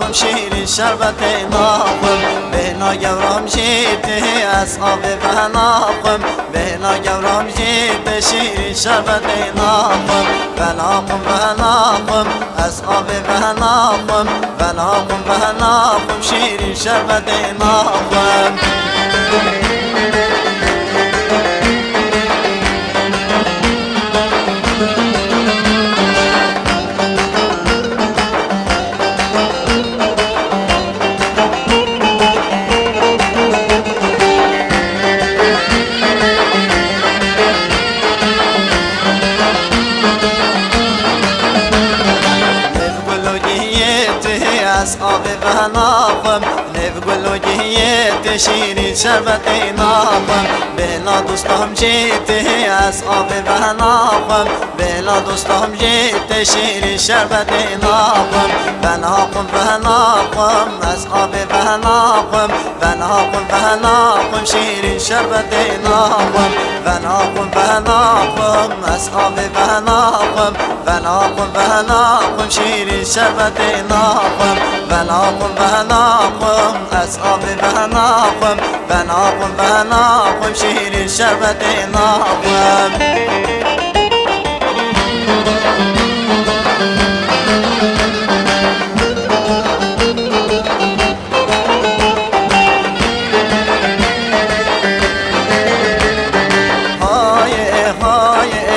ناخم شیرین شربت ناخم بهنا گورم جیده از آب و ناخم بهنا گورم جیده شیرین شربت ناخم و ناخم از آب و ناخم شیرین شربت ناخم از آب و ناخم نفگلو گیت شیرین شربت ناخم بلا دوستم جیت از آب و ناخم بلا دوستم جیت شیرین شربت ناخم و ناخم از آب و ناخم شیرین شربت ناخم و ناخم از آب و ناخم شیرین شربت ناخم و ناخم از آب و ناخم شیرین شربت ناخم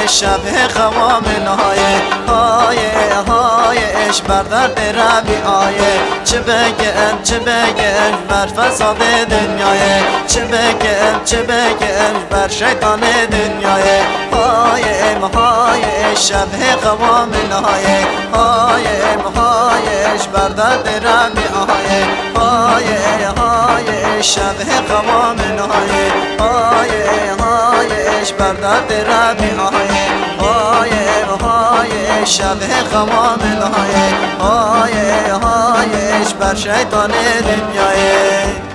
شب خوامن های اش بر درد ربی آیه چه بگم بر فساد دنیای چه بگم بر شیطان دنیای های شب خوامن های اش بر درد ربی آیه شب خوامن های اش بر درد ربی شب خمام هایش بر شیطان دنیای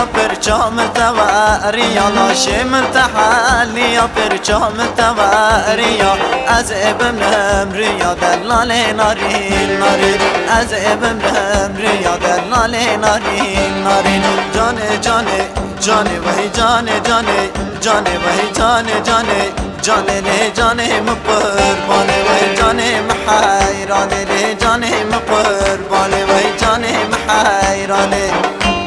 يا برجام تواريا لاشم التحالي يا برجام تواريا أزئب مهمريا دلالي نارين أزئب مهمريا دلالي نارين جاني وهي جاني وهي جاني لي جاني مقرباني وهي جاني محيراني لي جاني مقرباني وهي جاني محيراني